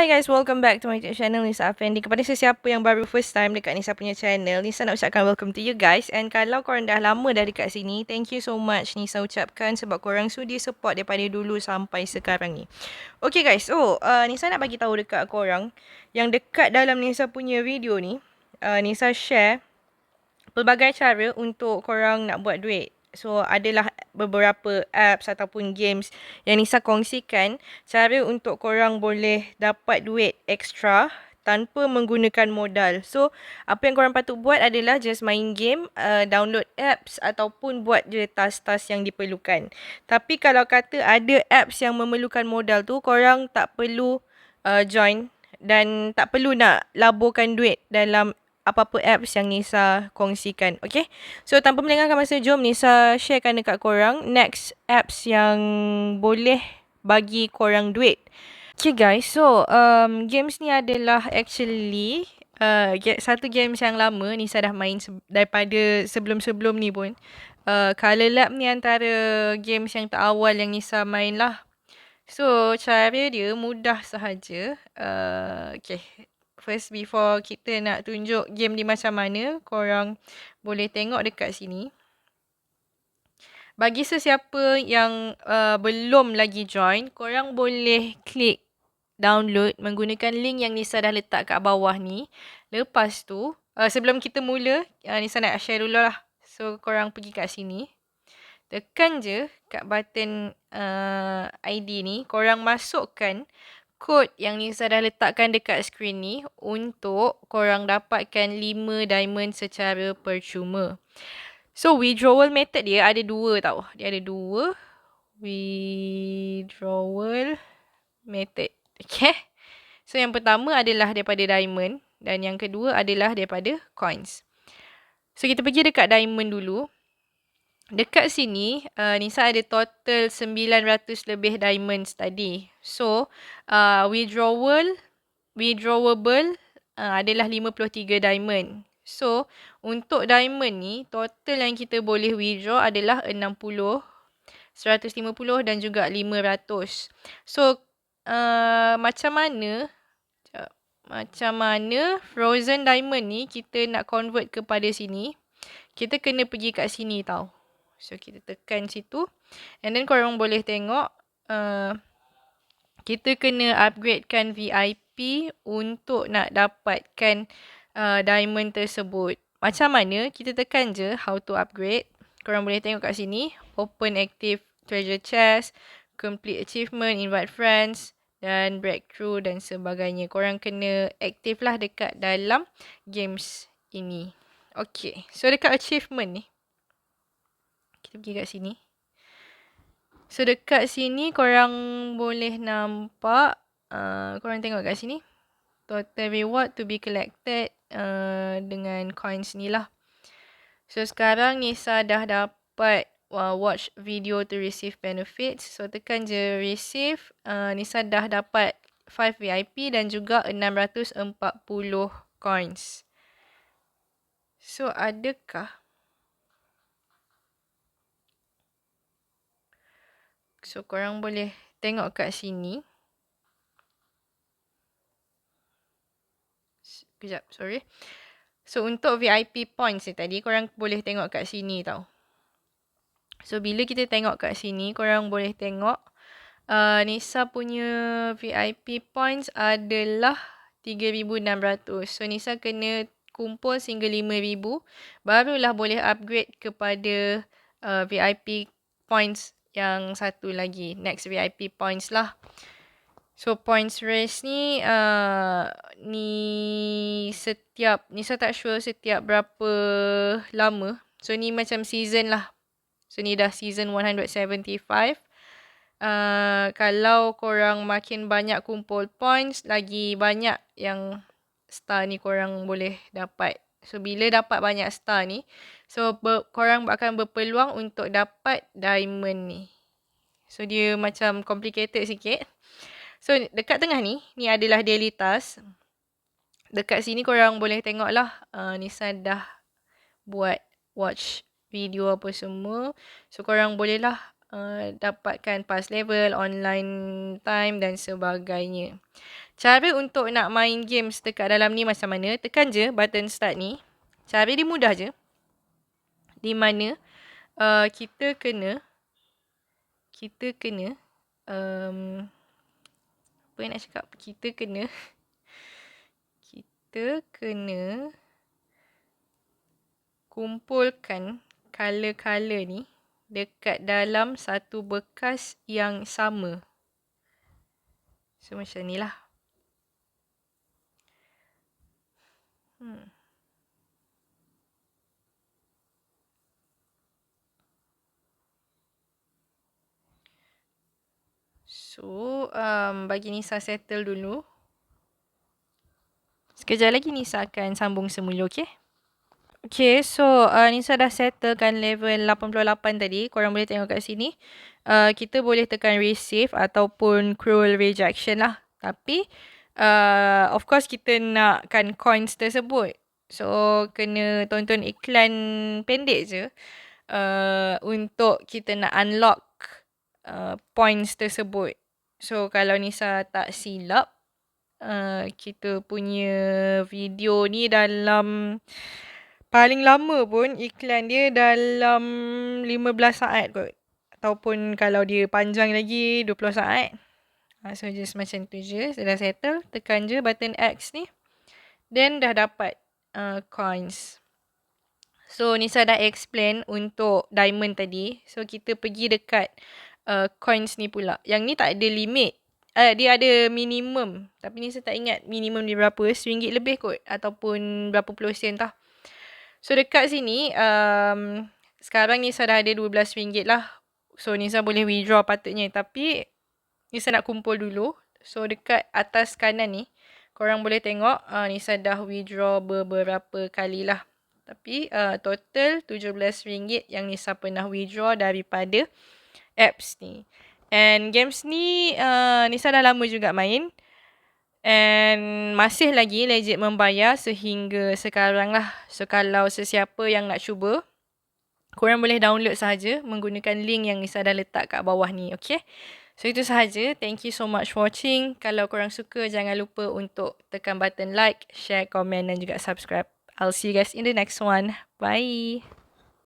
Hi guys, welcome back to my channel Nisa Afendi. Kepada sesiapa yang baru first time dekat Nisa punya channel, Nisa nak ucapkan welcome to you guys. And kalau korang dah lama dah dekat sini, thank you so much Nisa ucapkan sebab korang sudi support daripada dulu sampai sekarang ni. Okay guys, so Nisa nak bagi tahu dekat korang yang dekat dalam Nisa punya video ni, Nisa share pelbagai cara untuk korang nak buat duit. So, adalah beberapa apps ataupun games yang Nisa kongsikan cara untuk korang boleh dapat duit extra tanpa menggunakan modal. So, apa yang korang patut buat adalah just main game, download apps ataupun buat je task-task yang diperlukan. Tapi kalau kata ada apps yang memerlukan modal tu, korang tak perlu join dan tak perlu nak laburkan duit dalam apa-apa apps yang Nisa kongsikan. Okay? So, tanpa melengahkan masa, jom Nisa sharekan dekat korang next apps yang boleh bagi korang duit. Okay guys, so games ni adalah actually satu games yang lama Nisa dah main daripada sebelum-sebelum ni pun. Color Lab ni antara games yang terawal yang Nisa main lah. So, cara dia mudah sahaja. Okay. First, before kita nak tunjuk game ni macam mana, korang boleh tengok dekat sini. Bagi sesiapa yang belum lagi join, korang boleh klik download menggunakan link yang Nisa dah letak kat bawah ni. Lepas tu, sebelum kita mula, Nisa nak share dulu lah. So, korang pergi kat sini. Tekan je kat button ID ni. Korang masukkan kod yang Nisa dah letakkan dekat skrin ni untuk korang dapatkan 5 diamond secara percuma. So, withdrawal method dia ada dua tau. Dia ada dua withdrawal method. Okay. So, yang pertama adalah daripada diamond dan yang kedua adalah daripada coins. So, kita pergi dekat diamond dulu. Dekat sini, Nisa ada total 900 lebih diamonds tadi. So, withdrawable adalah 53 diamond. So, untuk diamond ni, total yang kita boleh withdraw adalah 60, 150 dan juga 500. So, macam mana frozen diamond ni kita nak convert kepada sini? Kita kena pergi kat sini tau. So, kita tekan situ. And then, korang boleh tengok. Kita kena upgradekan VIP untuk nak dapatkan diamond tersebut. Macam mana? Kita tekan je how to upgrade. Korang boleh tengok kat sini. Open active treasure chest. Complete achievement. Invite friends. Dan breakthrough dan sebagainya. Korang kena aktif lah dekat dalam games ini. Okay. So, dekat achievement ni. Kita pergi kat sini. So, dekat sini korang boleh nampak. Korang tengok kat sini. Total reward to be collected dengan coins ni lah. So, sekarang Nisa dah dapat watch video to receive benefits. So, tekan je receive. Nisa dah dapat 5 VIP dan juga 640 coins. So, adakah so, korang boleh tengok kat sini. Kejap, sorry. So, untuk VIP points ni tadi, korang boleh tengok kat sini tau. So, bila kita tengok kat sini, korang boleh tengok Nisa punya VIP points adalah 3,600. So, Nisa kena kumpul sehingga 5,000. Barulah boleh upgrade kepada VIP points yang satu lagi. Next VIP points lah. So, points race ni, Nisa tak sure setiap berapa lama. So, ni macam season lah. So, ni dah season 175. Kalau korang makin banyak kumpul points, lagi banyak yang star ni korang boleh dapat. So, bila dapat banyak star ni, so korang akan berpeluang untuk dapat diamond ni. So, dia macam complicated sikit. So, dekat tengah ni adalah daily task. Dekat sini korang boleh tengok lah. Nisa dah buat watch video apa semua. So, korang boleh lah dapatkan pass level, online time dan sebagainya. Cara untuk nak main games dekat dalam ni macam mana? Tekan je button start ni. Cara dia mudah je. Di mana kita kena apa yang nak cakap? Kita kena kumpulkan color-color ni dekat dalam satu bekas yang sama. So macam ni lah. So, bagi Nisa settle dulu. Sekejap lagi Nisa akan sambung semula, okay? Okay, so Nisa dah settlekan level 88 tadi. Korang boleh tengok kat sini. Kita boleh tekan receive ataupun cruel rejection lah. Tapi, of course kita nakkan coins tersebut. So, kena tonton iklan pendek je. Untuk kita nak unlock points tersebut. So, kalau Nisa tak silap, kita punya video ni dalam paling lama pun iklan dia dalam 15 saat kot. Ataupun kalau dia panjang lagi 20 saat. So, just macam tu je. Dah settle. Tekan je button X ni. Then, dah dapat coins. So, Nisa dah explain untuk diamond tadi. So, kita pergi dekat coins ni pula. Yang ni tak ada limit. Dia ada minimum. Tapi Nisa tak ingat minimum dia berapa. RM1 lebih kot. Ataupun berapa puluh sen tah. So, dekat sini, sekarang Nisa dah ada RM12 lah. So, Nisa boleh withdraw patutnya. Tapi, Nisa nak kumpul dulu. So, dekat atas kanan ni, korang boleh tengok Nisa dah withdraw beberapa kali lah. Tapi, total RM17 yang Nisa pernah withdraw daripada apps ni. And games ni, Nisa dah lama juga main. And masih lagi legit membayar sehingga sekarang lah. So, kalau sesiapa yang nak cuba, korang boleh download sahaja menggunakan link yang Nisa dah letak kat bawah ni, okay? So, itu sahaja. Thank you so much for watching. Kalau korang suka, jangan lupa untuk tekan button like, share, komen dan juga subscribe. I'll see you guys in the next one. Bye!